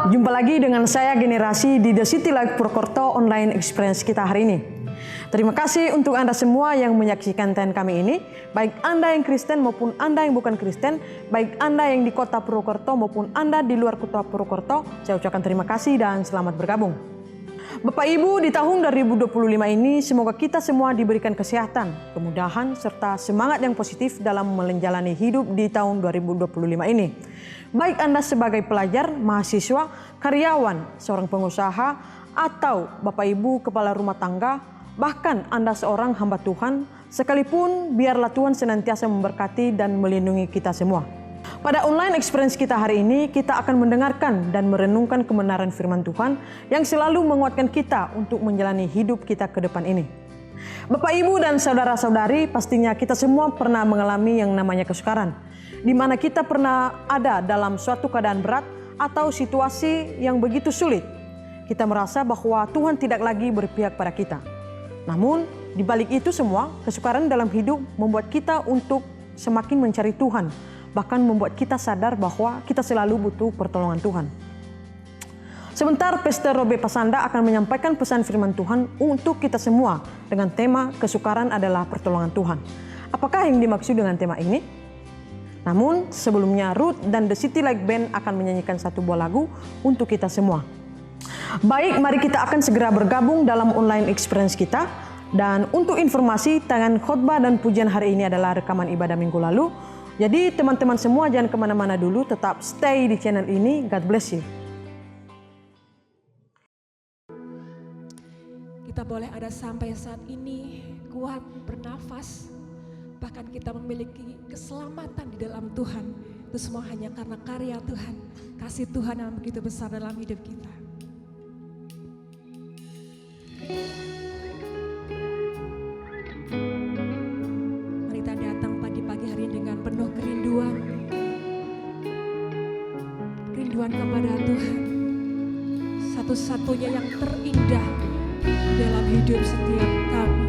Jumpa lagi dengan saya Generasi di The City Life Purwokerto Online Experience kita hari ini. Terima kasih untuk Anda semua yang menyaksikan tayangan kami ini, baik Anda yang Kristen maupun Anda yang bukan Kristen, baik Anda yang di kota Purwokerto maupun Anda di luar kota Purwokerto. Saya ucapkan terima kasih dan selamat bergabung. Bapak Ibu, di tahun 2025 ini semoga kita semua diberikan kesehatan, kemudahan, serta semangat yang positif dalam menjalani hidup di tahun 2025 ini. Baik Anda sebagai pelajar, mahasiswa, karyawan, seorang pengusaha, atau Bapak Ibu kepala rumah tangga, bahkan Anda seorang hamba Tuhan, sekalipun biarlah Tuhan senantiasa memberkati dan melindungi kita semua. Pada online experience kita hari ini, kita akan mendengarkan dan merenungkan kebenaran firman Tuhan yang selalu menguatkan kita untuk menjalani hidup kita ke depan ini. Bapak, Ibu, dan saudara-saudari, pastinya kita semua pernah mengalami yang namanya kesukaran, di mana kita pernah ada dalam suatu keadaan berat atau situasi yang begitu sulit. Kita merasa bahwa Tuhan tidak lagi berpihak pada kita. Namun, di balik itu semua, kesukaran dalam hidup membuat kita untuk semakin mencari Tuhan, bahkan membuat kita sadar bahwa kita selalu butuh pertolongan Tuhan. Sebentar, Pastor Robe Pasanda akan menyampaikan pesan firman Tuhan untuk kita semua dengan tema kesukaran adalah pertolongan Tuhan. Apakah yang dimaksud dengan tema ini? Namun, sebelumnya Ruth dan The City Light Band akan menyanyikan satu buah lagu untuk kita semua. Baik, mari kita akan segera bergabung dalam online experience kita. Dan untuk informasi, tayangan khotbah dan pujian hari ini adalah rekaman ibadah minggu lalu. Jadi teman-teman semua jangan kemana-mana dulu, tetap stay di channel ini. God bless you. Kita boleh ada sampai saat ini kuat bernafas, bahkan kita memiliki keselamatan di dalam Tuhan. Itu semua hanya karena karya Tuhan, kasih Tuhan yang begitu besar dalam hidup kita. Mari kita datang pagi hari ini dengan penuh kerinduan kepada Tuhan. Satu-satunya yang terindah dalam hidup setiap kami.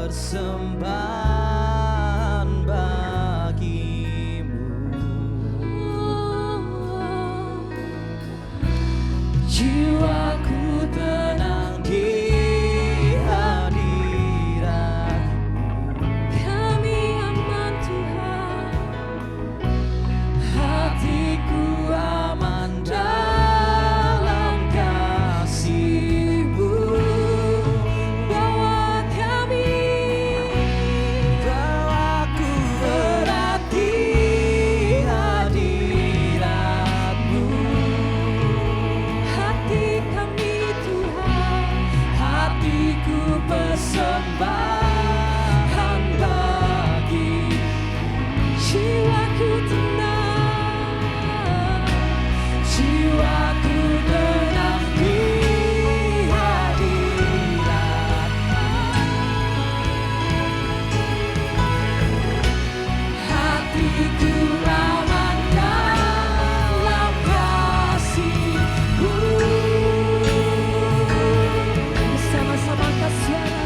persembahan bagimu. Jiwaku tenang di hadirat-Mu. Kami aman Tuhan, Hatiku aman dalam kasih-Mu. Bawaku erat di hadirat-Mu. hati kami Tuhan, Hatiku persembahan bagi jiwaku tenang, jiwaku tenang di hadirat. Hatiku aman dalam kasih-Mu. bersama-sama angkat suara.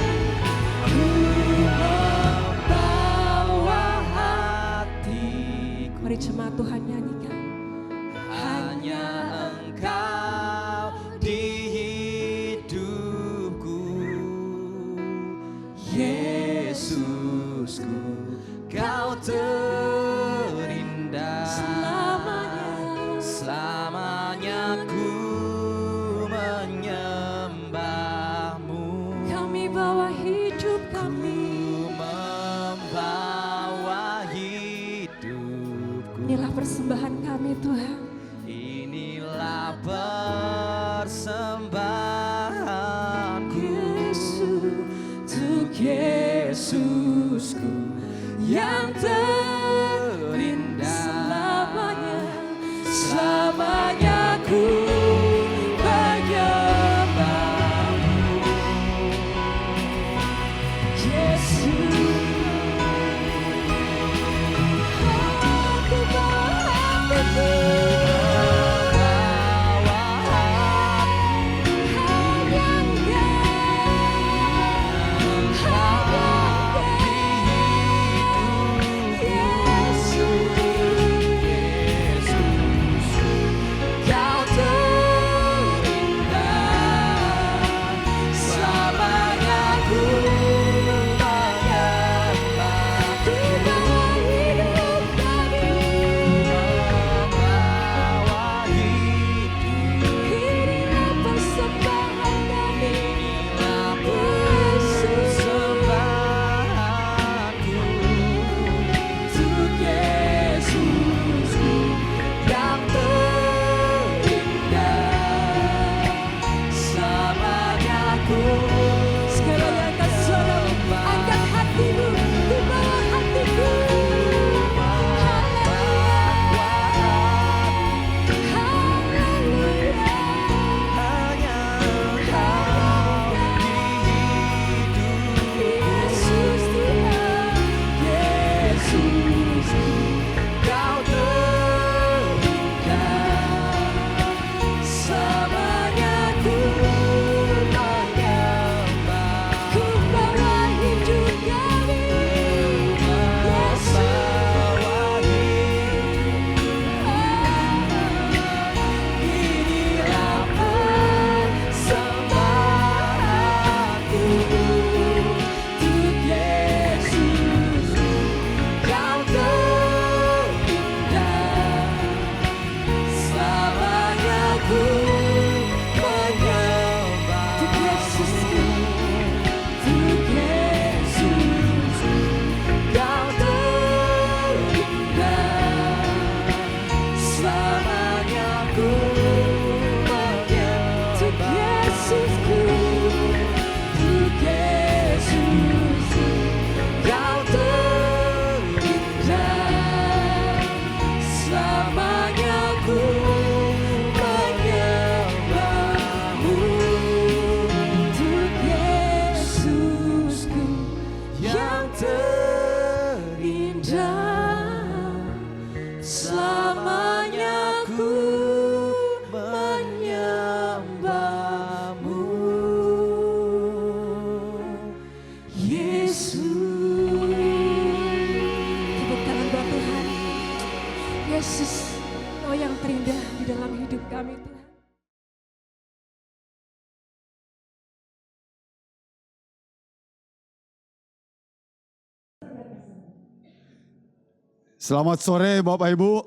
Selamat sore Bapak Ibu.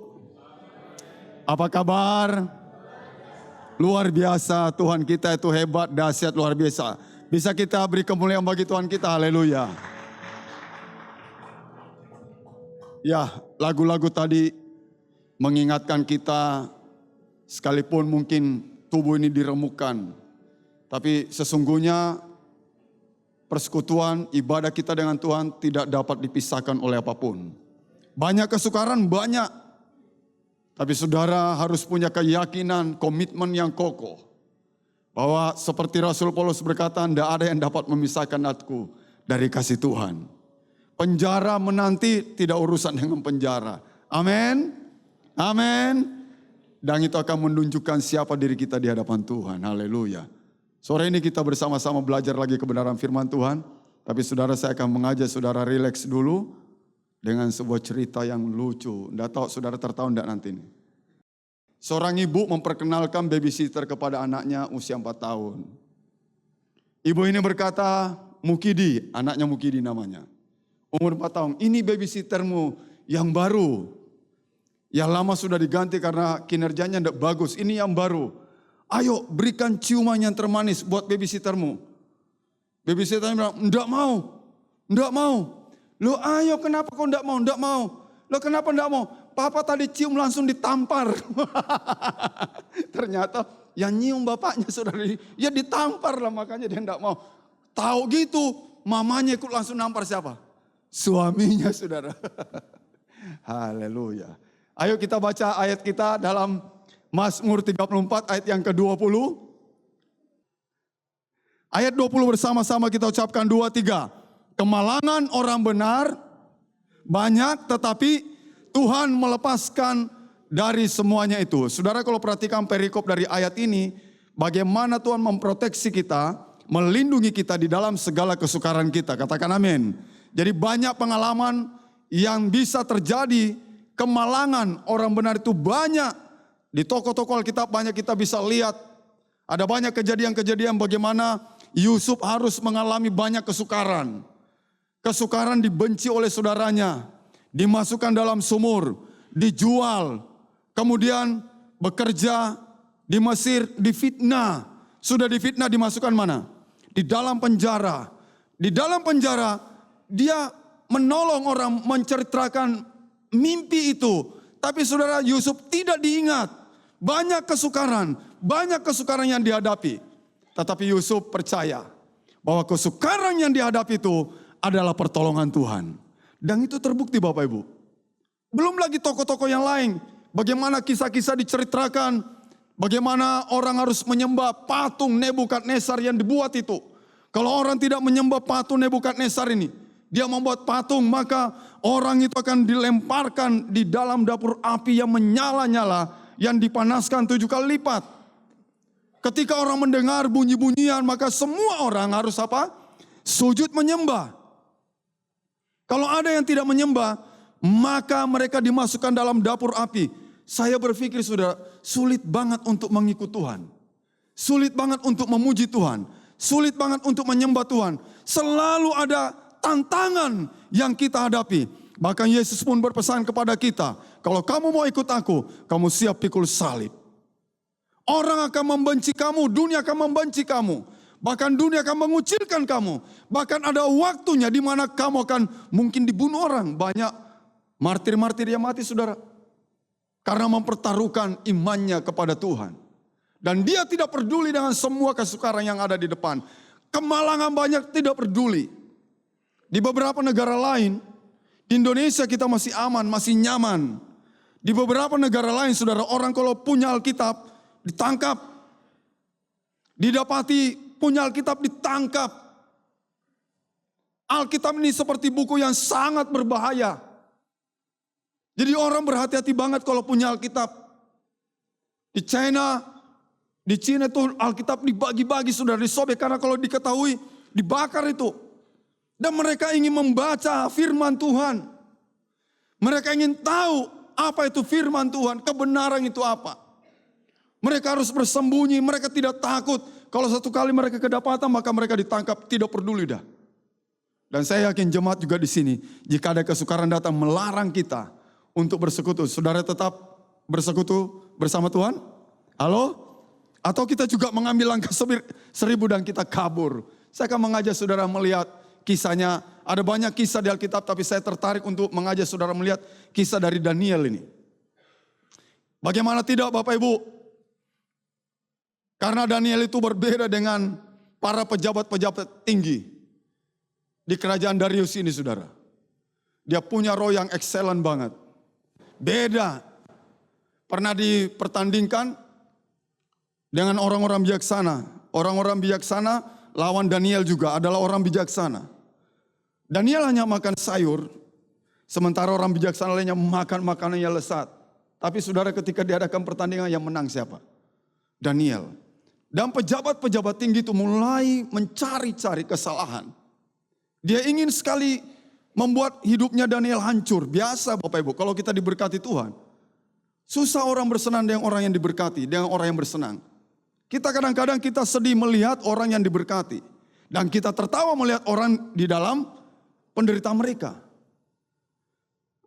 Apa kabar? Luar biasa, Tuhan kita itu hebat, dahsyat, luar biasa. Bisa kita beri kemuliaan bagi Tuhan kita, haleluya. Ya, lagu-lagu tadi mengingatkan kita, sekalipun mungkin tubuh ini diremukkan, tapi sesungguhnya persekutuan ibadah kita dengan Tuhan tidak dapat dipisahkan oleh apapun. Banyak kesukaran, banyak. Tapi saudara harus punya keyakinan, komitmen yang kokoh. Bahwa seperti Rasul Paulus berkata, tidak ada yang dapat memisahkan aku dari kasih Tuhan. Penjara menanti, tidak urusan dengan penjara. Amin. Amin. Dan itu akan menunjukkan siapa diri kita di hadapan Tuhan. Haleluya. Sore ini kita bersama-sama belajar lagi kebenaran firman Tuhan. Tapi saudara, saya akan mengajak saudara rileks dulu dengan sebuah cerita yang lucu. Tidak tahu saudara tertawa tidak nanti ini. Seorang ibu memperkenalkan babysitter kepada anaknya usia 4 tahun. Ibu ini berkata, Mukidi, anaknya Mukidi namanya. Umur 4 tahun, ini babysittermu yang baru. Yang lama sudah diganti karena kinerjanya tidak bagus, ini yang baru. Ayo berikan ciuman yang termanis buat babysittermu. Babysitternya bilang, enggak mau, enggak mau. Lo ayo kenapa kau enggak mau, enggak mau. Lo kenapa enggak mau? Papa tadi cium langsung ditampar. Ternyata yang nyium bapaknya saudara, ya ditampar lah makanya dia enggak mau. Tahu gitu, mamanya ikut langsung nampar siapa? Suaminya saudara. Haleluya. Ayo kita baca ayat kita dalam Mazmur 34 ayat yang ke-20. Ayat 20 bersama-sama kita ucapkan 2, 3. Kemalangan orang benar banyak tetapi Tuhan melepaskan dari semuanya itu. Saudara kalau perhatikan perikop dari ayat ini, bagaimana Tuhan memproteksi kita, melindungi kita di dalam segala kesukaran kita. Katakan amin. Jadi banyak pengalaman yang bisa terjadi, kemalangan orang benar itu banyak. Di tokoh-tokoh Alkitab banyak kita bisa lihat, ada banyak kejadian-kejadian bagaimana Yusuf harus mengalami banyak kesukaran. Kesukaran dibenci oleh saudaranya, dimasukkan dalam sumur, dijual, kemudian bekerja di Mesir, difitnah. Sudah difitnah dimasukkan mana? Di dalam penjara. Di dalam penjara dia menolong orang menceritakan mimpi itu. Tapi saudara, Yusuf tidak diingat. Banyak kesukaran yang dihadapi. Tetapi Yusuf percaya bahwa kesukaran yang dihadapi itu adalah pertolongan Tuhan. Dan itu terbukti Bapak Ibu. Belum lagi tokoh-tokoh yang lain. Bagaimana kisah-kisah diceritakan. Bagaimana orang harus menyembah patung Nebukadnezar yang dibuat itu. Kalau orang tidak menyembah patung Nebukadnezar ini, dia membuat patung, maka orang itu akan dilemparkan di dalam dapur api yang menyala-nyala, yang dipanaskan 7 kali lipat. Ketika orang mendengar bunyi-bunyian, maka semua orang harus apa? Sujud menyembah. Kalau ada yang tidak menyembah, maka mereka dimasukkan dalam dapur api. Saya berpikir sudah sulit banget untuk mengikut Tuhan. Sulit banget untuk memuji Tuhan. Sulit banget untuk menyembah Tuhan. Selalu ada tantangan yang kita hadapi. Bahkan Yesus pun berpesan kepada kita, kalau kamu mau ikut aku, kamu siap pikul salib. Orang akan membenci kamu, dunia akan membenci kamu. Bahkan dunia akan mengucilkan kamu. Bahkan ada waktunya di mana kamu akan mungkin dibunuh orang. Banyak martir-martir yang mati saudara. Karena mempertaruhkan imannya kepada Tuhan. Dan dia tidak peduli dengan semua kesukaran yang ada di depan. Kemalangan banyak tidak peduli. Di beberapa negara lain, di Indonesia kita masih aman, masih nyaman. Di beberapa negara lain, saudara, orang kalau punya Alkitab, ditangkap. Didapati punya Alkitab, ditangkap. Alkitab ini seperti buku yang sangat berbahaya. Jadi orang berhati-hati banget kalau punya Alkitab. Di Cina itu Alkitab dibagi-bagi, saudara, disobek. Karena kalau diketahui, dibakar itu. Dan mereka ingin membaca firman Tuhan. Mereka ingin tahu apa itu firman Tuhan, kebenaran itu apa. Mereka harus bersembunyi, mereka tidak takut. Kalau satu kali mereka kedapatan, maka mereka ditangkap, tidak peduli dah. Dan saya yakin jemaat juga di sini, jika ada kesukaran datang melarang kita untuk bersekutu. Saudara tetap bersekutu bersama Tuhan? Halo? Atau kita juga mengambil langkah 1000 dan kita kabur? Saya akan mengajak saudara melihat kisahnya. Ada banyak kisah di Alkitab, tapi saya tertarik untuk mengajak saudara melihat kisah dari Daniel ini. Bagaimana tidak Bapak Ibu? Karena Daniel itu berbeda dengan para pejabat-pejabat tinggi di kerajaan Darius ini saudara. Dia punya roh yang excellent banget. Beda. Pernah dipertandingkan dengan orang-orang bijaksana. Orang-orang bijaksana lawan Daniel juga adalah orang bijaksana. Daniel hanya makan sayur, sementara orang bijaksana lainnya makan makanan yang lezat. Tapi saudara ketika diadakan pertandingan yang menang siapa? Daniel. Dan pejabat-pejabat tinggi itu mulai mencari-cari kesalahan. Dia ingin sekali membuat hidupnya Daniel hancur. Biasa Bapak Ibu, kalau kita diberkati Tuhan, susah orang bersenang dengan orang yang diberkati, dengan orang yang bersenang. Kita kadang-kadang kita sedih melihat orang yang diberkati. Dan kita tertawa melihat orang di dalam penderitaan mereka.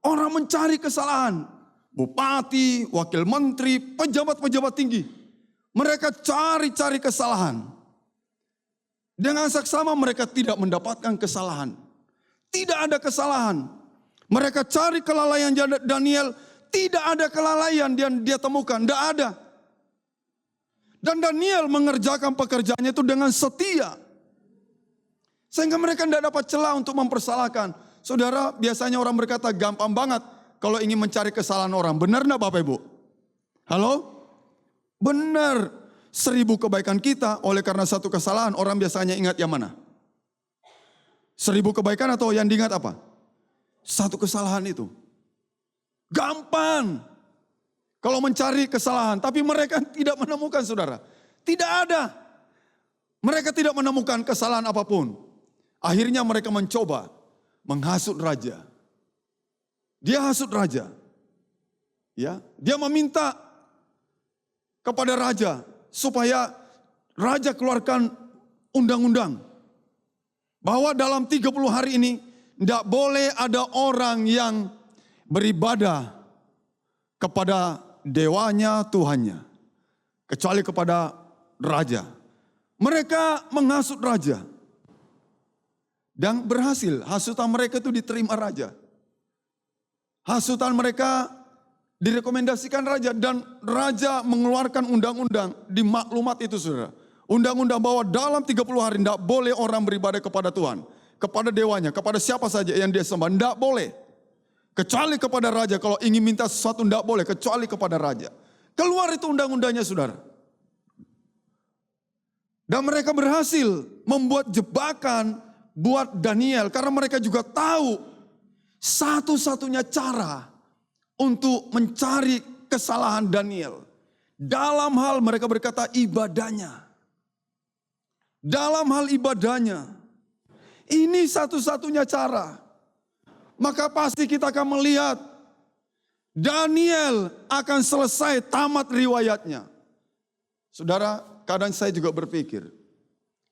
Orang mencari kesalahan. Bupati, wakil menteri, pejabat-pejabat tinggi. Mereka cari-cari kesalahan. Dengan saksama mereka tidak mendapatkan kesalahan. Tidak ada kesalahan. Mereka cari kelalaian Daniel. Tidak ada kelalaian yang dia temukan. Tidak ada. Dan Daniel mengerjakan pekerjaannya itu dengan setia. Sehingga mereka tidak dapat celah untuk mempersalahkan. Saudara, biasanya orang berkata gampang banget kalau ingin mencari kesalahan orang. Benar enggak Bapak Ibu? Halo? Benar. 1000 kebaikan kita oleh karena satu kesalahan orang biasanya ingat yang mana? 1000 kebaikan atau yang diingat apa? Satu kesalahan itu. Gampang. Kalau mencari kesalahan. Tapi mereka tidak menemukan saudara. Tidak ada. Mereka tidak menemukan kesalahan apapun. Akhirnya mereka mencoba menghasut raja. Dia hasut raja. Ya, dia meminta kepada raja supaya raja keluarkan undang-undang bahwa dalam 30 hari ini tidak boleh ada orang yang beribadah kepada dewanya, Tuhannya, kecuali kepada raja. Mereka menghasut raja dan berhasil. Hasutan mereka itu diterima raja. Hasutan mereka direkomendasikan raja dan raja mengeluarkan undang-undang di maklumat itu saudara. Undang-undang bahwa dalam 30 hari tidak boleh orang beribadah kepada Tuhan. Kepada dewanya, kepada siapa saja yang dia sembah. Tidak boleh. Kecuali kepada raja. Kalau ingin minta sesuatu tidak boleh kecuali kepada raja. Keluar itu undang-undangnya saudara. Dan mereka berhasil membuat jebakan buat Daniel. Karena mereka juga tahu satu-satunya cara untuk mencari kesalahan Daniel. Dalam hal mereka berkata ibadahnya. Dalam hal ibadahnya. Ini satu-satunya cara. Maka pasti kita akan melihat Daniel akan selesai tamat riwayatnya. Saudara, kadang saya juga berpikir,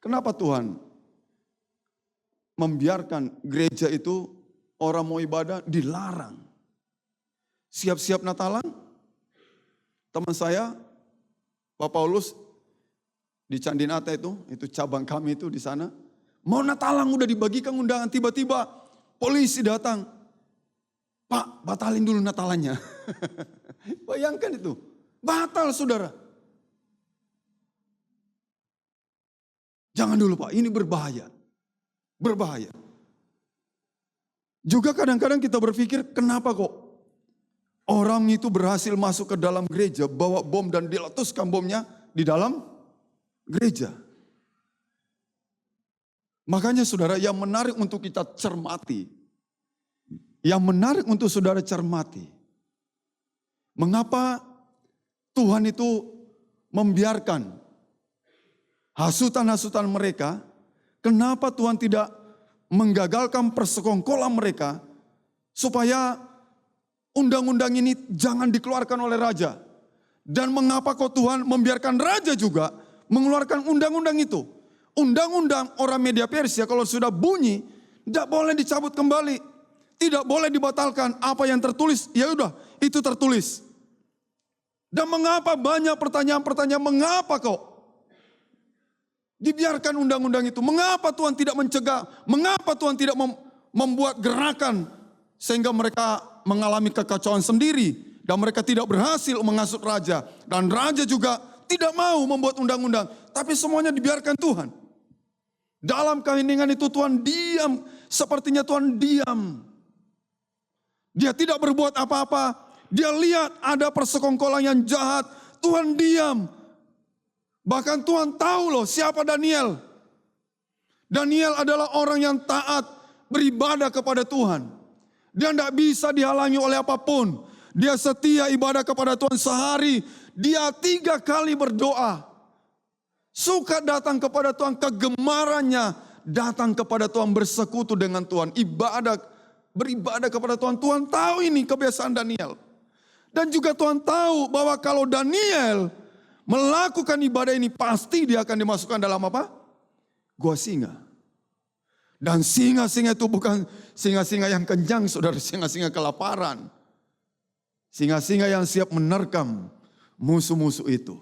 kenapa Tuhan membiarkan gereja itu orang mau ibadah dilarang. Siap-siap Natalan, teman saya, Pak Paulus di Candinata itu cabang kami itu di sana. Mau Natalan udah dibagikan undangan, tiba-tiba polisi datang. Pak, batalin dulu Natalannya. Bayangkan itu, batal saudara. Jangan dulu Pak, ini berbahaya. Berbahaya. Juga kadang-kadang kita berpikir, kenapa kok orang itu berhasil masuk ke dalam gereja, bawa bom dan diletuskan bomnya di dalam gereja. Makanya saudara, yang menarik untuk kita cermati, yang menarik untuk saudara cermati, mengapa Tuhan itu membiarkan hasutan-hasutan mereka, kenapa Tuhan tidak menggagalkan persekongkolan mereka supaya undang-undang ini jangan dikeluarkan oleh raja. Dan mengapa kok Tuhan membiarkan raja juga mengeluarkan undang-undang itu? Undang-undang orang Media Persia kalau sudah bunyi tidak boleh dicabut kembali. Tidak boleh dibatalkan. Apa yang tertulis, ya udah, itu tertulis. Dan mengapa banyak pertanyaan-pertanyaan, mengapa kok dibiarkan undang-undang itu? Mengapa Tuhan tidak mencegah? Mengapa Tuhan tidak membuat gerakan sehingga mereka mengalami kekacauan sendiri dan mereka tidak berhasil menghasut raja, dan raja juga tidak mau membuat undang-undang, tapi semuanya dibiarkan Tuhan. Dalam keheningan itu Tuhan diam, sepertinya Tuhan diam. Dia tidak berbuat apa-apa. Dia lihat ada persekongkolan yang jahat, Tuhan diam. Bahkan Tuhan tahu loh siapa Daniel. Daniel adalah orang yang taat, beribadah kepada Tuhan. Dia tidak bisa dihalangi oleh apapun. Dia setia ibadah kepada Tuhan sehari. Dia 3 kali berdoa. Suka datang kepada Tuhan, kegemarannya datang kepada Tuhan, bersekutu dengan Tuhan. Beribadah kepada Tuhan. Tuhan tahu ini kebiasaan Daniel. Dan juga Tuhan tahu bahwa kalau Daniel melakukan ibadah ini, pasti dia akan dimasukkan dalam apa? Gua singa. Dan singa-singa itu bukan singa-singa yang kenyang, saudara, singa-singa kelaparan. Singa-singa yang siap menerkam musuh-musuh itu.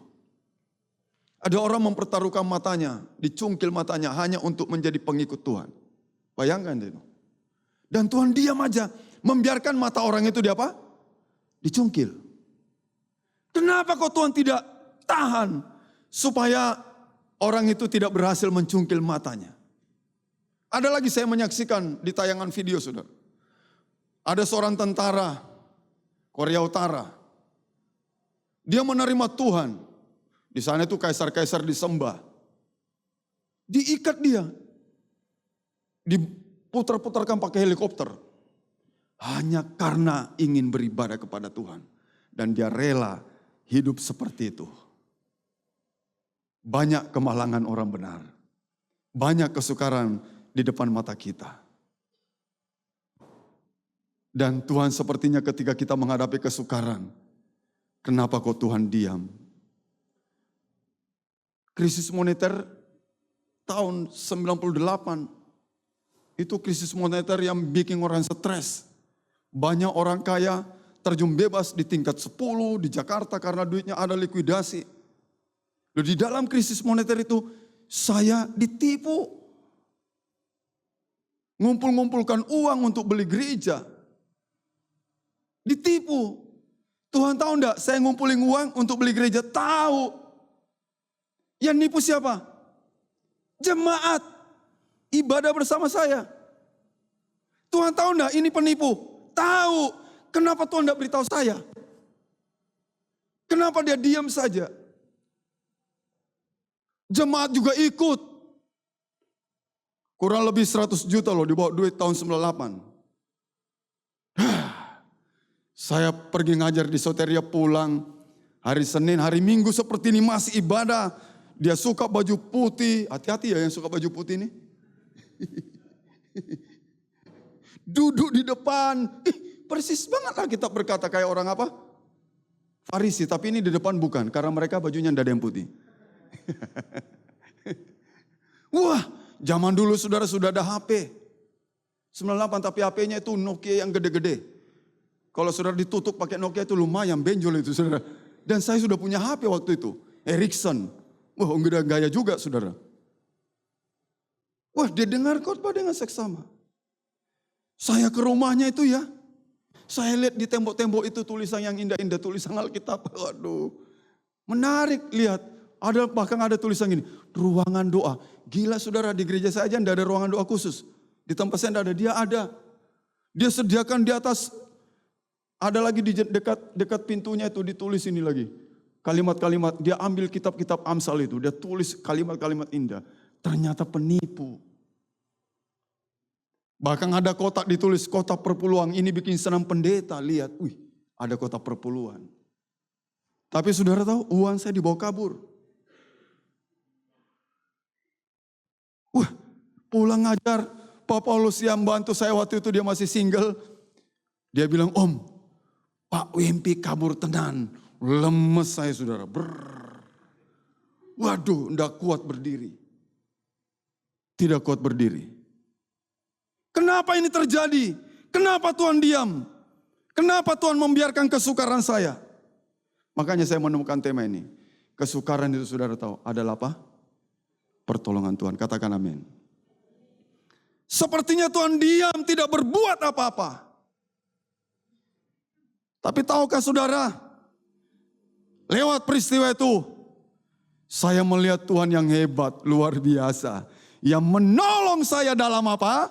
Ada orang mempertaruhkan matanya, dicungkil matanya hanya untuk menjadi pengikut Tuhan. Bayangkan itu. Dan Tuhan diam aja, membiarkan mata orang itu dicungkil. Kenapa kok Tuhan tidak tahan supaya orang itu tidak berhasil mencungkil matanya? Ada lagi saya menyaksikan di tayangan video, saudara. Ada seorang tentara Korea Utara. Dia menerima Tuhan. Di sana itu kaisar-kaisar disembah. Diikat dia. Diputar-putarkan pakai helikopter. Hanya karena ingin beribadah kepada Tuhan. Dan dia rela hidup seperti itu. Banyak kemalangan orang benar. Banyak kesukaran di depan mata kita. Dan Tuhan sepertinya ketika kita menghadapi kesukaran, kenapa kok Tuhan diam? Krisis moneter tahun 98, itu krisis moneter yang bikin orang stres. Banyak orang kaya terjun bebas di tingkat 10 di Jakarta karena duitnya ada likuidasi. Lalu di dalam krisis moneter itu saya ditipu. Ngumpul-ngumpulkan uang untuk beli gereja. Ditipu. Tuhan tahu enggak saya ngumpulin uang untuk beli gereja? Tahu. Yang nipu siapa? Jemaat. Ibadah bersama saya. Tuhan tahu enggak ini penipu? Tahu. Kenapa Tuhan enggak beritahu saya? Kenapa dia diam saja? Jemaat juga ikut. Kurang lebih 100 juta loh dibawa duit tahun 98. Saya pergi ngajar di Soteria, pulang hari Senin, hari Minggu seperti ini masih ibadah. Dia suka baju putih, hati-hati ya yang suka baju putih ini. Duduk di depan, persis banget lah kita berkata kayak orang apa? Farisi, tapi ini di depan bukan, karena mereka bajunya tidak ada yang putih. Wah, zaman dulu saudara sudah ada HP. 98 tapi HP-nya itu Nokia yang gede-gede. Kalau saudara ditutup pakai Nokia itu lumayan benjol itu saudara. Dan saya sudah punya HP waktu itu, Ericsson. Wah, enggak gaya juga saudara. Wah, dia dengar khotbah dengan seksama. Saya ke rumahnya itu ya. Saya lihat di tembok-tembok itu tulisan yang indah-indah, tulisan Alkitab. Waduh, menarik lihat. Bahkan ada tulisan gini, ruangan doa. Gila saudara, di gereja saya aja tidak ada ruangan doa khusus. Di tempat saya tidak ada, dia ada. Dia sediakan di atas, ada lagi di dekat pintunya itu ditulis ini lagi. Kalimat-kalimat, dia ambil kitab-kitab Amsal itu, dia tulis kalimat-kalimat indah. Ternyata penipu. Bahkan ada kotak ditulis, kotak perpuluhan, ini bikin senang pendeta. Lihat, wih, ada kotak perpuluhan. Tapi saudara tahu, uang saya dibawa kabur. Wah, pulang ngajar, Pak Paulus yang bantu saya waktu itu dia masih single. Dia bilang, Om, Pak Wimpi kabur tenan. Lemes saya saudara. Waduh, enggak kuat berdiri. Tidak kuat berdiri. Kenapa ini terjadi? Kenapa Tuhan diam? Kenapa Tuhan membiarkan kesukaran saya? Makanya saya menemukan tema ini. Kesukaran itu saudara tahu adalah apa? Pertolongan Tuhan. Katakan amin. Sepertinya Tuhan diam, tidak berbuat apa-apa. Tapi tahukah saudara, lewat peristiwa itu, saya melihat Tuhan yang hebat, luar biasa. Yang menolong saya dalam apa?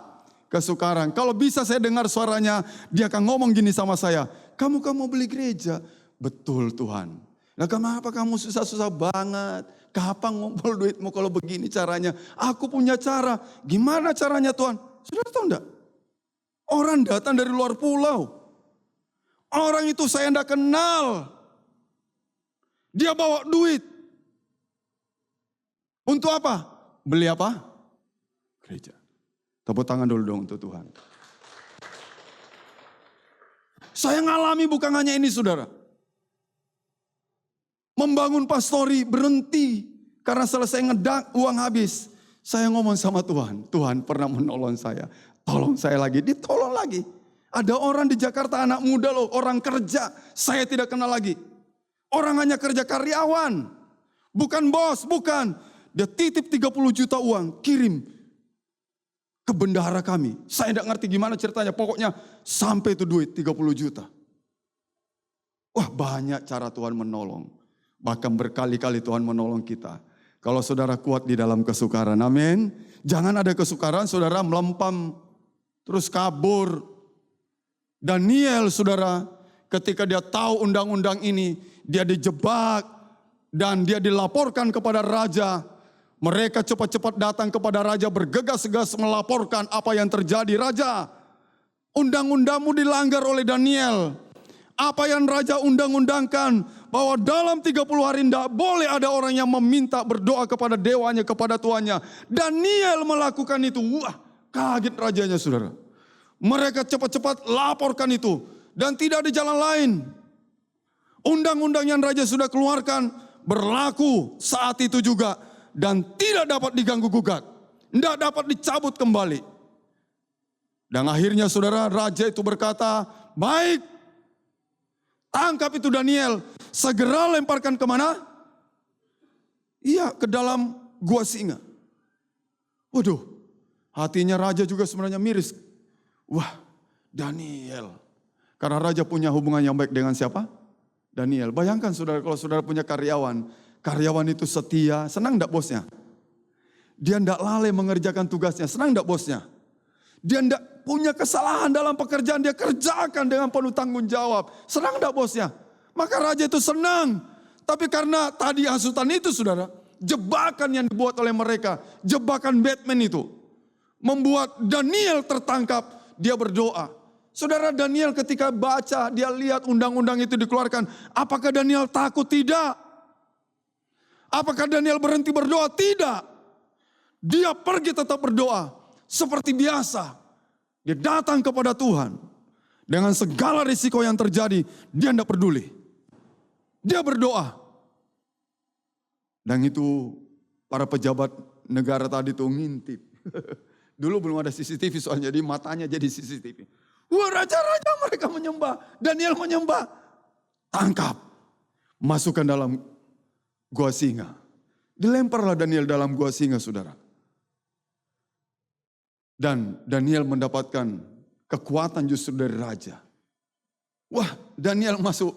Kesukaran. Kalau bisa saya dengar suaranya, dia akan ngomong gini sama saya. Kamu mau beli gereja? Betul Tuhan. Nah kenapa kamu susah-susah banget? Kapan ngumpul duitmu kalau begini caranya? Aku punya cara. Gimana caranya Tuhan? Saudara tahu enggak? Orang datang dari luar pulau. Orang itu saya enggak kenal. Dia bawa duit. Untuk apa? Beli apa? Gereja. Tepuk tangan dulu dong untuk Tuhan. Saya ngalami bukan hanya ini saudara. Membangun pastori berhenti karena selesai ngedak uang habis. Saya ngomong sama Tuhan, Tuhan pernah menolong saya. Tolong saya lagi, ditolong lagi. Ada orang di Jakarta anak muda loh, orang kerja. Saya tidak kenal lagi. Orang hanya kerja karyawan. Bukan bos, bukan. Dia titip 30 juta uang, kirim ke bendahara kami. Saya tidak ngerti gimana ceritanya, pokoknya sampai itu duit 30 juta. Wah banyak cara Tuhan menolong. Bahkan berkali-kali Tuhan menolong kita. Kalau saudara kuat di dalam kesukaran, amin. Jangan ada kesukaran, saudara melempam, terus kabur. Daniel, saudara, ketika dia tahu undang-undang ini, dia dijebak dan dia dilaporkan kepada raja. Mereka cepat-cepat datang kepada raja bergegas-gegas melaporkan apa yang terjadi. Raja, undang-undangmu dilanggar oleh Daniel. Apa yang raja undang-undangkan bahwa dalam 30 hari tidak boleh ada orang yang meminta berdoa kepada dewanya, kepada tuannya. Daniel melakukan itu. Wah, kaget rajanya saudara. Mereka cepat-cepat laporkan itu. Dan tidak ada jalan lain. Undang-undang yang raja sudah keluarkan berlaku saat itu juga. Dan tidak dapat diganggu gugat. Tidak dapat dicabut kembali. Dan akhirnya saudara raja itu berkata, baik, tangkap itu Daniel, segera lemparkan kemana? Iya, ke dalam gua singa. Waduh, hatinya raja juga sebenarnya miris. Wah, Daniel. Karena raja punya hubungan yang baik dengan siapa? Daniel. Bayangkan saudara, kalau saudara punya karyawan. Karyawan itu setia, senang enggak bosnya? Dia enggak lalai mengerjakan tugasnya, senang enggak bosnya? Dia enggak punya kesalahan dalam pekerjaan, dia kerjakan dengan penuh tanggung jawab. Senang enggak bosnya? Maka raja itu senang. Tapi karena tadi hasutan itu saudara, jebakan yang dibuat oleh mereka, jebakan Batman itu, membuat Daniel tertangkap, dia berdoa. Saudara Daniel ketika baca, dia lihat undang-undang itu dikeluarkan. Apakah Daniel takut? Tidak. Apakah Daniel berhenti berdoa? Tidak. Dia pergi tetap berdoa. Seperti biasa. Dia datang kepada Tuhan. Dengan segala risiko yang terjadi, dia tidak peduli. Dia berdoa. Dan itu para pejabat negara tadi tuh ngintip. Dulu belum ada CCTV soalnya, jadi matanya jadi CCTV. Wah raja-raja mereka menyembah. Daniel menyembah. Tangkap. Masukkan dalam gua singa. Dilemparlah Daniel dalam gua singa saudara. Dan Daniel mendapatkan kekuatan justru dari raja. Wah Daniel masuk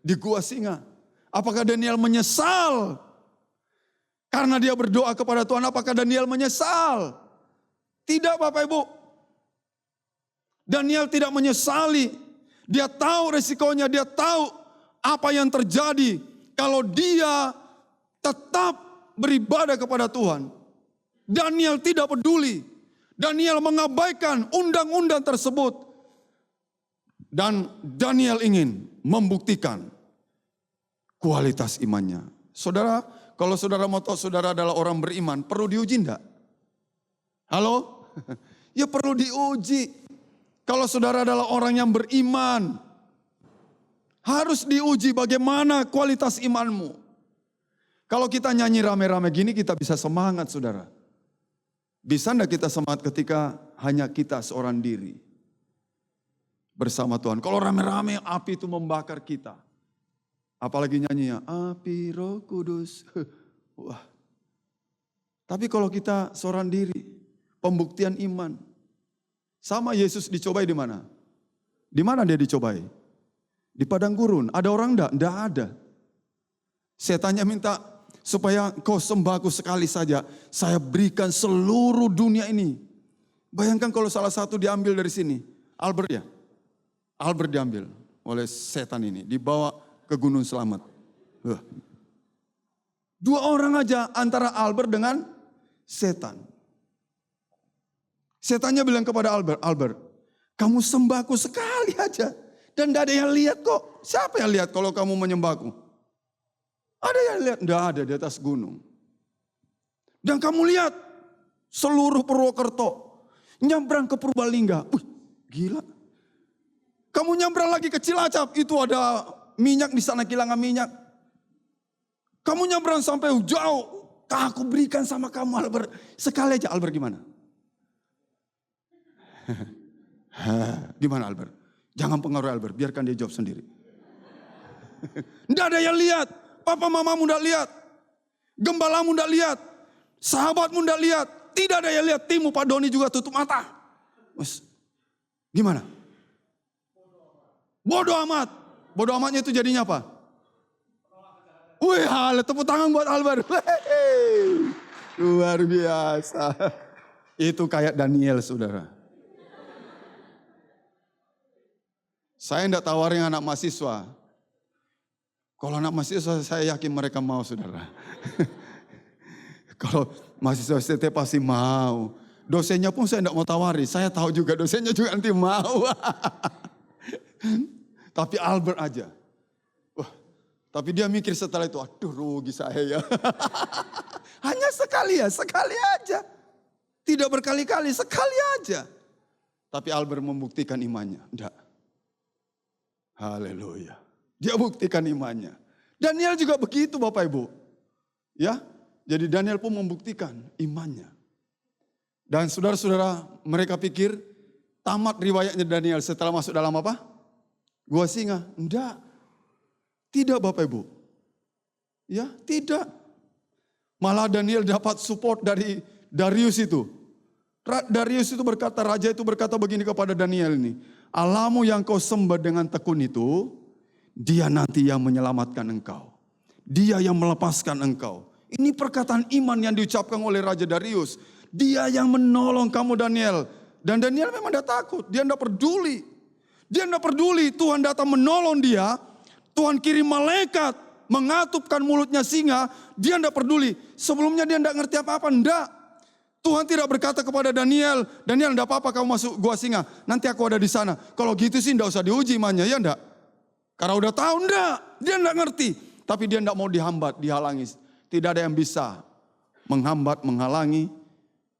di gua singa. Apakah Daniel menyesal? Karena dia berdoa kepada Tuhan, apakah Daniel menyesal? Tidak Bapak Ibu. Daniel tidak menyesali. Dia tahu resikonya, dia tahu apa yang terjadi kalau dia tetap beribadah kepada Tuhan. Daniel tidak peduli. Daniel mengabaikan undang-undang tersebut. Dan Daniel ingin membuktikan kualitas imannya. Saudara, kalau saudara mau tahu saudara adalah orang beriman, perlu diuji enggak? Halo? Ya perlu diuji. Kalau saudara adalah orang yang beriman, harus diuji bagaimana kualitas imanmu. Kalau kita nyanyi rame-rame gini kita bisa semangat saudara. Bisa enggak kita semangat ketika hanya kita seorang diri? bersama Tuhan. Kalau rame-rame api itu membakar kita. Apalagi nyanyinya, api Roh Kudus. Wah. Tapi kalau kita seorang diri, pembuktian iman. Sama Yesus dicobai di mana? Di mana dia dicobai? Di padang gurun. Ada orang enggak? Enggak ada. Setannya minta supaya kau sembah aku sekali saja. Saya berikan seluruh dunia ini. Bayangkan kalau salah satu diambil dari sini. Albert ya? Albert diambil oleh setan ini. Dibawa ke Gunung Selamat. Dua orang aja antara Albert dengan setan. Setannya bilang kepada Albert, Albert, kamu sembahku sekali aja. Dan tidak ada yang lihat kok. Siapa yang lihat kalau kamu menyembahku? Ada yang lihat? Tidak ada, di atas gunung. Dan kamu lihat seluruh Purwokerto nyebrang ke Purbalingga. Gila. Kamu nyebrang lagi ke Cilacap, itu ada minyak di sana, kilangan minyak. Kamu nyebrang sampai jauh. Aku berikan sama kamu Albert. Sekali aja. Albert gimana? Gimana Albert? Jangan pengaruhi Albert, biarkan dia jawab sendiri. Tidak ada yang lihat. Papa mamamu tidak lihat. Gembalamu tidak lihat. Sahabatmu tidak lihat. Tidak ada yang lihat. Timmu Pak Doni juga tutup mata. Mas, gimana? Bodoh amat. Bodoh amatnya itu jadinya apa? Wih, tepuk tangan buat Albert. Luar biasa. Itu kayak Daniel, saudara. Saya tidak tawarin anak mahasiswa. Kalau anak mahasiswa saya yakin mereka mau, saudara. Kalau mahasiswa STT pasti mau. Dosennya pun saya tidak mau tawari. Saya tahu juga dosennya juga nanti mau. Tapi Albert aja. Tapi dia mikir setelah itu, aduh rugi saya ya. Hanya sekali ya, sekali aja. Tidak berkali-kali, sekali aja. Tapi Albert membuktikan imannya. Enggak. Haleluya. Dia buktikan imannya. Daniel juga begitu Bapak Ibu. Ya, jadi Daniel pun membuktikan imannya. Dan saudara-saudara, mereka pikir tamat riwayatnya Daniel setelah masuk dalam apa? Gua singa. Enggak. Tidak Bapak Ibu. Ya, tidak. Malah Daniel dapat support dari Darius itu. Darius itu berkata, raja itu berkata begini kepada Daniel ini. Allahmu yang kau sembah dengan tekun itu, dia nanti yang menyelamatkan engkau. Dia yang melepaskan engkau. Ini perkataan iman yang diucapkan oleh Raja Darius. Dia yang menolong kamu Daniel. Dan Daniel memang tidak takut, dia tidak peduli. Dia tidak peduli, Tuhan datang menolong dia. Tuhan kirim malaikat mengatupkan mulutnya singa, dia tidak peduli. Sebelumnya dia tidak ngerti apa-apa, tidak. Tuhan tidak berkata kepada Daniel, Daniel tidak apa-apa kamu masuk gua singa, nanti aku ada di sana. Kalau gitu sih tidak usah diuji imannya, ya tidak? Karena udah tahu tidak, dia tidak ngerti. Tapi dia tidak mau dihambat, dihalangi. Tidak ada yang bisa menghambat, menghalangi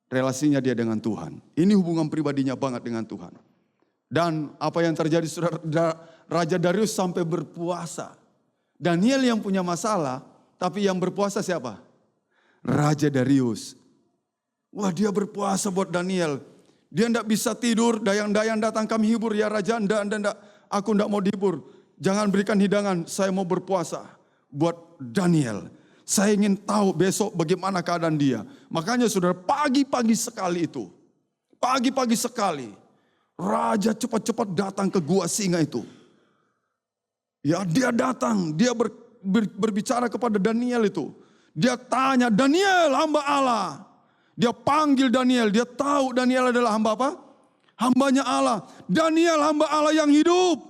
relasinya dia dengan Tuhan. Ini hubungan pribadinya banget dengan Tuhan. Dan apa yang terjadi, Raja Darius sampai berpuasa. Daniel yang punya masalah, tapi yang berpuasa siapa? Raja Darius. Wah, dia berpuasa buat Daniel. Dia tidak bisa tidur, dayang-dayang datang kami hibur ya Raja. Enggak, aku tidak mau dihibur. Jangan berikan hidangan, saya mau berpuasa buat Daniel. Saya ingin tahu besok bagaimana keadaan dia. Makanya saudara, pagi-pagi sekali itu. Pagi-pagi sekali. Raja cepat-cepat datang ke gua singa itu. Ya, dia datang, dia berbicara kepada Daniel itu. Dia tanya, Daniel hamba Allah. Dia panggil Daniel, dia tahu Daniel adalah hamba apa? Hambanya Allah. Daniel hamba Allah yang hidup.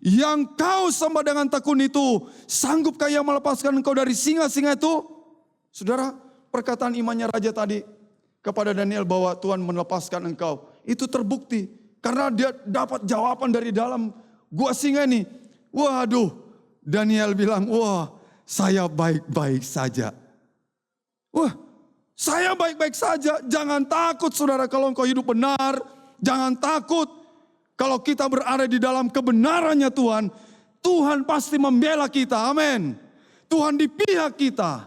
Yang kau sembah dengan tekun itu, sanggupkah ia melepaskan engkau dari singa-singa itu? Saudara, perkataan imannya raja tadi kepada Daniel bahwa Tuhan melepaskan engkau. Itu terbukti. Karena dia dapat jawaban dari dalam gua singa ini. Waduh, Daniel bilang, wah saya baik-baik saja. Wah, saya baik-baik saja. Jangan takut saudara kalau engkau hidup benar. Jangan takut kalau kita berada di dalam kebenarannya Tuhan. Tuhan pasti membela kita, amin. Tuhan di pihak kita.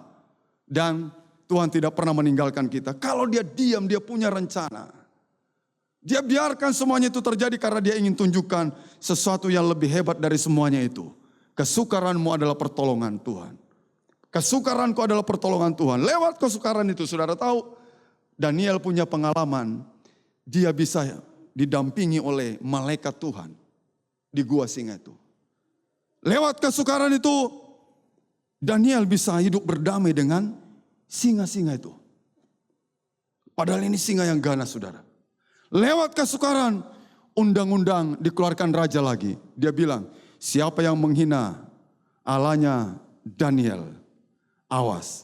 Dan Tuhan tidak pernah meninggalkan kita. Kalau dia diam, dia punya rencana. Dia biarkan semuanya itu terjadi karena dia ingin tunjukkan sesuatu yang lebih hebat dari semuanya itu. Kesukaranmu adalah pertolongan Tuhan. Kesukaranku adalah pertolongan Tuhan. Lewat kesukaran itu, saudara tahu, Daniel punya pengalaman. Dia bisa didampingi oleh malaikat Tuhan di gua singa itu. Lewat kesukaran itu, Daniel bisa hidup berdamai dengan singa-singa itu. Padahal ini singa yang ganas, saudara. Lewat kesukaran, undang-undang dikeluarkan raja lagi. Dia bilang, siapa yang menghina Allahnya Daniel, awas,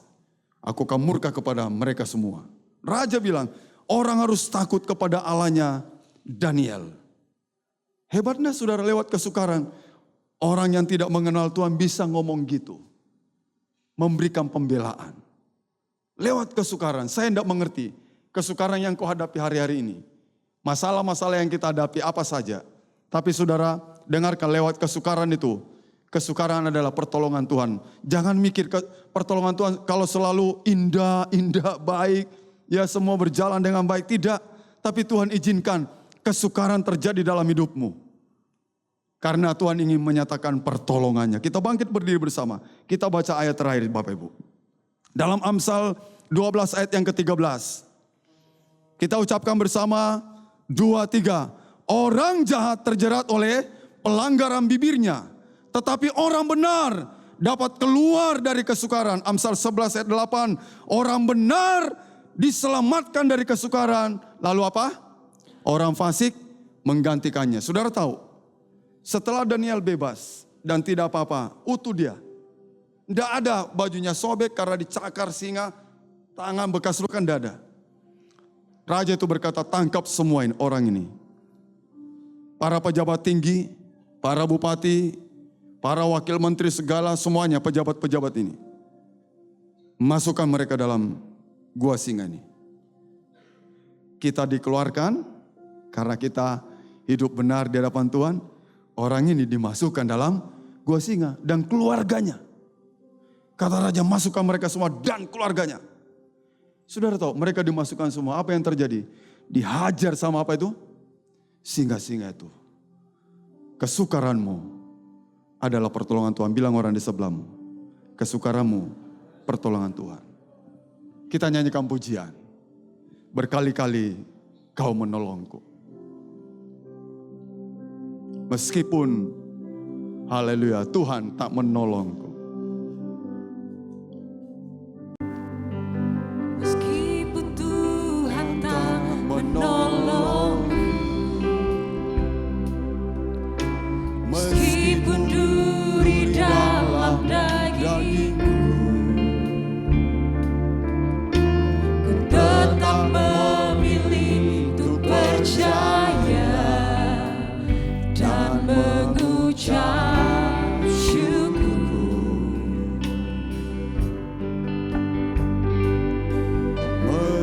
aku akan murka kepada mereka semua. Raja bilang, orang harus takut kepada Allahnya Daniel. Hebatnya saudara, lewat kesukaran, orang yang tidak mengenal Tuhan bisa ngomong gitu. Memberikan pembelaan. Lewat kesukaran, saya tidak mengerti kesukaran yang kau hadapi hari-hari ini. Masalah-masalah yang kita hadapi apa saja. Tapi saudara, dengarkan lewat kesukaran itu. Kesukaran adalah pertolongan Tuhan. Jangan mikir pertolongan Tuhan kalau selalu indah, baik. Ya semua berjalan dengan baik. Tidak. Tapi Tuhan izinkan kesukaran terjadi dalam hidupmu. Karena Tuhan ingin menyatakan pertolongannya. Kita bangkit berdiri bersama. Kita baca ayat terakhir Bapak Ibu. Dalam Amsal 12 ayat yang ke-13. Kita ucapkan bersama 2, 3. Orang jahat terjerat oleh pelanggaran bibirnya. Tetapi orang benar dapat keluar dari kesukaran. Amsal 11 ayat 8. Orang benar diselamatkan dari kesukaran. Lalu apa? Orang fasik menggantikannya. Saudara tahu, setelah Daniel bebas dan tidak apa-apa, utuh dia. Tidak ada bajunya sobek karena dicakar singa, tangan bekas luka, tidak ada. Raja itu berkata, tangkap semua orang ini. Para pejabat tinggi, para bupati, para wakil menteri segala, semuanya pejabat-pejabat ini. Masukkan mereka dalam gua singa ini. Kita dikeluarkan karena kita hidup benar di hadapan Tuhan. Orang ini dimasukkan dalam gua singa dan keluarganya. Kata raja, masukkan mereka semua dan keluarganya. Saudara tahu, mereka dimasukkan semua. Apa yang terjadi? Dihajar sama apa itu? Singa-singa itu. Kesukaranmu adalah pertolongan Tuhan. Bilang orang di sebelahmu, kesukaranmu pertolongan Tuhan. Kita nyanyikan pujian. Berkali-kali kau menolongku. Meskipun, haleluya, Tuhan tak menolongku. Meskipun Tuhan tak menolong, meskipun duri dalam dagingku, ku tetap memilih untuk percaya dan mengucap syukur.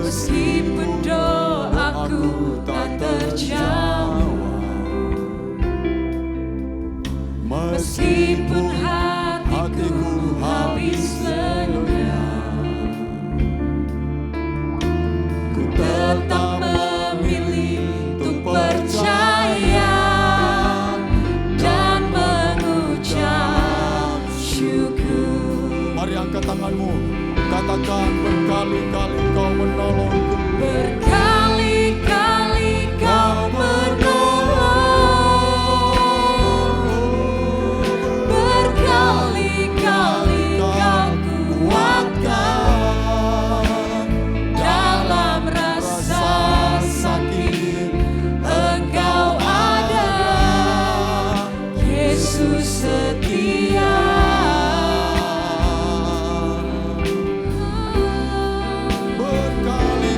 Meskipun doaku tak terjawab, meskipun hatiku habis lenyap, ku tetap memilih untuk percaya dan mengucap syukur. Mari angkat tanganmu, katakan berkali-kali kau menolongku. Berkali-kali kau menolong, berkali-kali kau kuatkan dalam rasa sakit. Engkau ada, Yesus setia. Berkali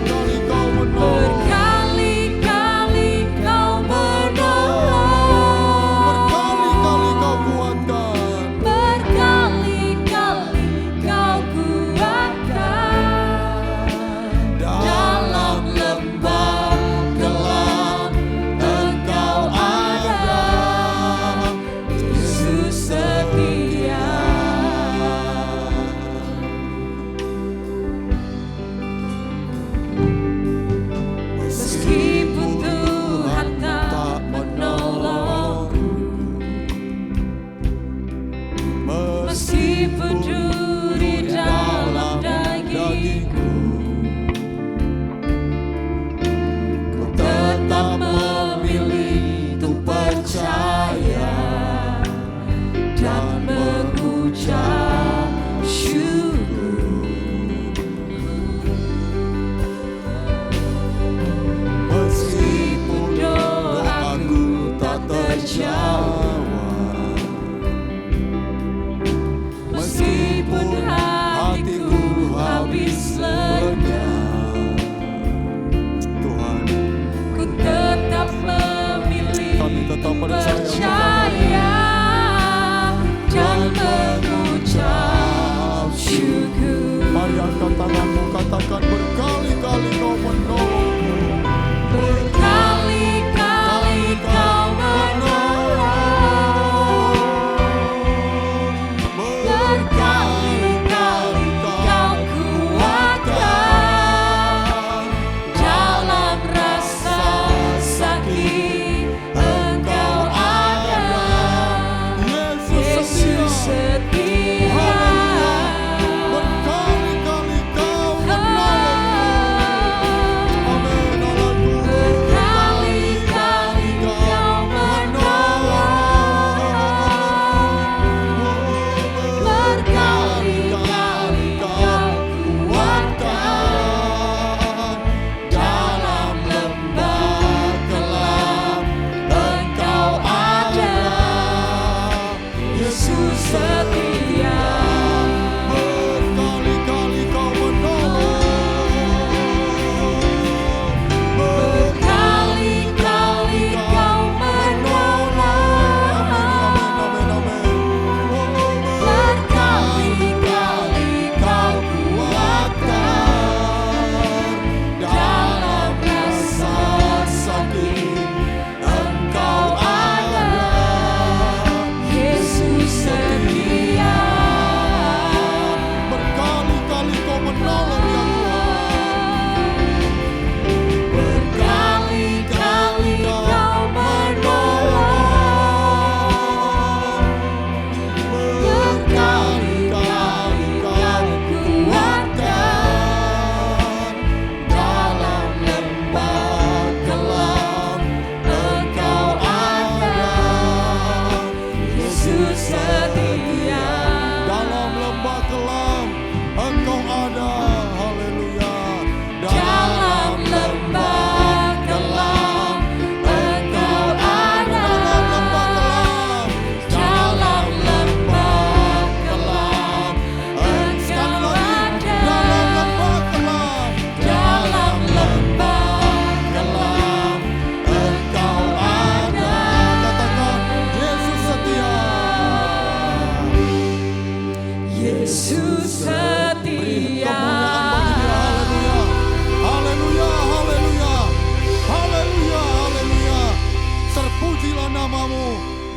tetap memilih untuk percaya dan mengucap syukur. Meskipun doaku tak terjawab, meskipun hatiku habis lega, Tuhan, ku tetap memilih kami tetap percaya dan mengucap syukur. mari angkat tanganmu, katakan berkali-kali kau menolongku. Berkali-kali kau menolong, berkali-kali kau kuatkan. Dalam rasa sakit Engkau ada, Yesus setia. Berkali-kali kau menolongku. Amin, haleluya. Berkali-kali kau menolong, berkali-kali kau kuatkan. Dalam lembah gelap Engkau ada, Yesus setia. Berkali-kali kau menolong. Berkali-kali kau menolong, Amin, amin. berkali-kali kau kuatkan. Dalam rasa sakit Engkau ada, Yesus setia. Berkali-kali kau menolong ya Tuhan. Berkali-kali kau menolong, berkali-kali kau kuatkan. Dalam lembah gelap Engkau ada, Yesus setia. Dalam lembah gelap Engkau ada. Haleluya. Dalam lembah gelap Engkau ada, dalam lembah gelap Engkau ada, Dalam lembah gelap dalam lembah gelap Engkau ada. katakan Yesus setia. Yesus setia. Haleluya. Haleluya. Haleluya. Haleluya. Haleluya. Terpujilah namamu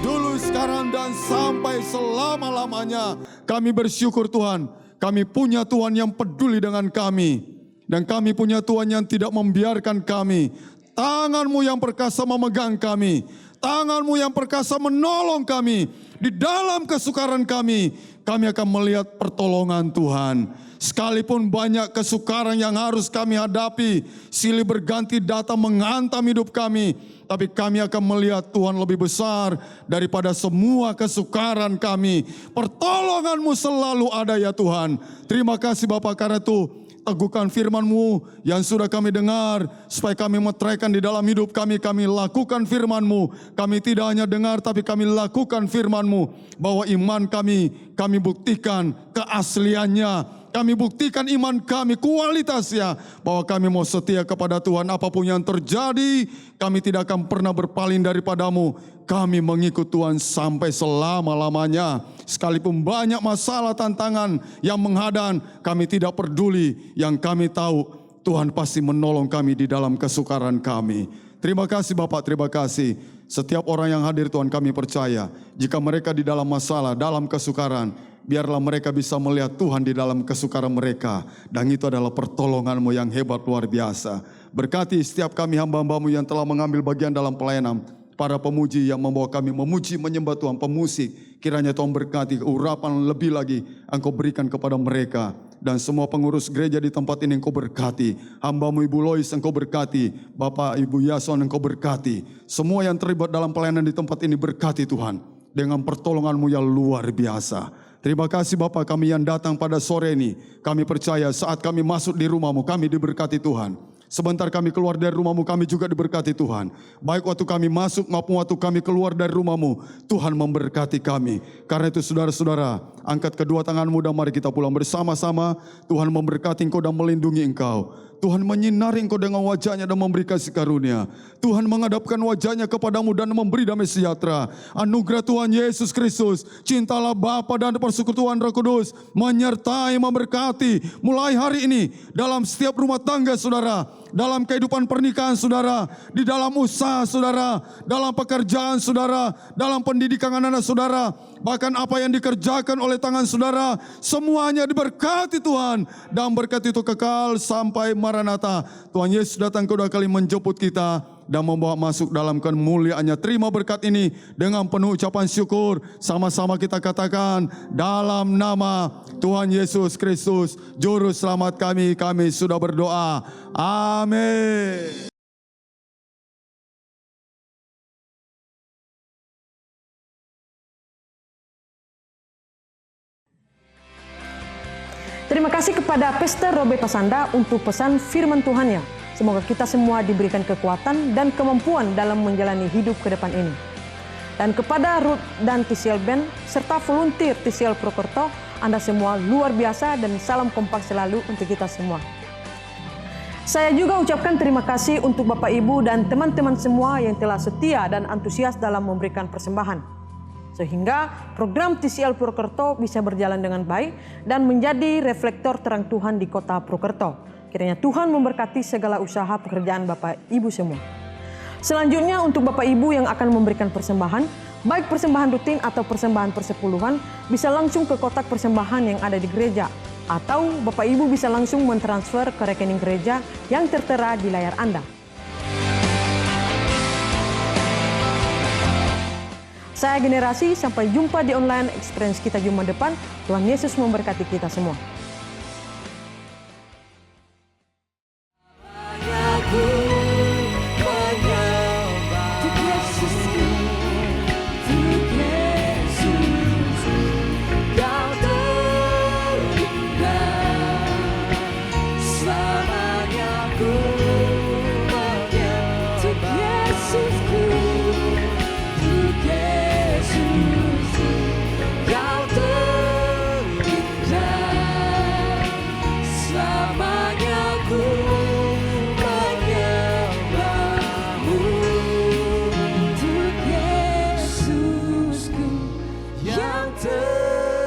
dulu, sekarang, dan sampai selama-lamanya. Kami bersyukur Tuhan. Kami punya Tuhan yang peduli dengan kami. Dan kami punya Tuhan yang tidak membiarkan kami. Tangan-Mu yang perkasa memegang kami. Tangan-Mu yang perkasa menolong kami. Di dalam kesukaran kami akan melihat pertolongan Tuhan. Sekalipun banyak kesukaran yang harus kami hadapi, silih berganti datang menghantam hidup kami, tapi kami akan melihat Tuhan lebih besar daripada semua kesukaran kami. Pertolongan-Mu selalu ada ya Tuhan. Terima kasih Bapa, karena itu teguhkan firman-Mu yang sudah kami dengar, supaya kami meteraikan di dalam hidup kami lakukan firman-Mu. Kami tidak hanya dengar, tapi kami lakukan firman-Mu, bahwa iman kami buktikan keasliannya. Kami buktikan iman kami, kualitasnya, bahwa kami mau setia kepada Tuhan. Apapun yang terjadi, kami tidak akan pernah berpaling daripada-Mu. Kami mengikut Tuhan sampai selama-lamanya. Sekalipun banyak masalah, tantangan yang menghadang, kami tidak peduli. Yang kami tahu, Tuhan pasti menolong kami di dalam kesukaran kami. Terima kasih Bapak, terima kasih. Setiap orang yang hadir Tuhan, kami percaya, jika mereka di dalam masalah, dalam kesukaran, biarlah mereka bisa melihat Tuhan di dalam kesukaran mereka. Dan itu adalah pertolongan-Mu yang hebat luar biasa. Berkati setiap kami hamba-hamba-Mu yang telah mengambil bagian dalam pelayanan. Para pemuji yang membawa kami memuji, menyembah Tuhan, pemusik. Kiranya Tuhan berkati urapan lebih lagi Engkau berikan kepada mereka. Dan semua pengurus gereja di tempat ini Engkau berkati. Hamba-Mu Ibu Lois Engkau berkati. Bapak Ibu Yason Engkau berkati. Semua yang terlibat dalam pelayanan di tempat ini berkati Tuhan. Dengan pertolongan-Mu yang luar biasa. Terima kasih Bapak, kami yang datang pada sore ini. Kami percaya saat kami masuk di rumah-Mu, kami diberkati Tuhan. Sebentar kami keluar dari rumah-Mu, kami juga diberkati Tuhan. Baik waktu kami masuk maupun waktu kami keluar dari rumah-Mu, Tuhan memberkati kami. Karena itu saudara-saudara, angkat kedua tangan-Mu dan mari kita pulang bersama-sama. Tuhan memberkati engkau dan melindungi engkau. Tuhan menyinari engkau dengan wajahnya dan memberi kasih karunia. Tuhan menghadapkan wajahnya kepadamu dan memberi damai sejahtera. Anugerah Tuhan Yesus Kristus, cintalah Bapa dan persekutuan Roh Kudus menyertai, memberkati mulai hari ini dalam setiap rumah tangga saudara, dalam kehidupan pernikahan saudara, di dalam usaha saudara, dalam pekerjaan saudara, dalam pendidikan anak-anak saudara, bahkan apa yang dikerjakan oleh tangan saudara, semuanya diberkati Tuhan, dan berkat itu kekal sampai Maranatha. Tuhan Yesus datang kedua kali menjemput kita dan membawa masuk dalam kemuliaannya. Terima berkat ini dengan penuh ucapan syukur. Sama-sama kita katakan, dalam nama Tuhan Yesus Kristus, Juru Selamat kami sudah berdoa. Amin. Terima kasih kepada Pastor Robert Pasanda untuk pesan firman Tuhannya. Semoga kita semua diberikan kekuatan dan kemampuan dalam menjalani hidup ke depan ini. Dan kepada Ruth dan TCL Band serta volunteer TCL Purwokerto, Anda semua luar biasa dan salam kompak selalu untuk kita semua. Saya juga ucapkan terima kasih untuk Bapak Ibu dan teman-teman semua yang telah setia dan antusias dalam memberikan persembahan. Sehingga program TCL Purwokerto bisa berjalan dengan baik dan menjadi reflektor terang Tuhan di kota Purwokerto. Kiranya Tuhan memberkati segala usaha pekerjaan Bapak Ibu semua. Selanjutnya untuk Bapak Ibu yang akan memberikan persembahan, baik persembahan rutin atau persembahan persepuluhan, bisa langsung ke kotak persembahan yang ada di gereja. Atau Bapak Ibu bisa langsung mentransfer ke rekening gereja yang tertera di layar Anda. Saya Generasi, sampai jumpa di online experience kita Jumat depan. Tuhan Yesus memberkati kita semua. Terindah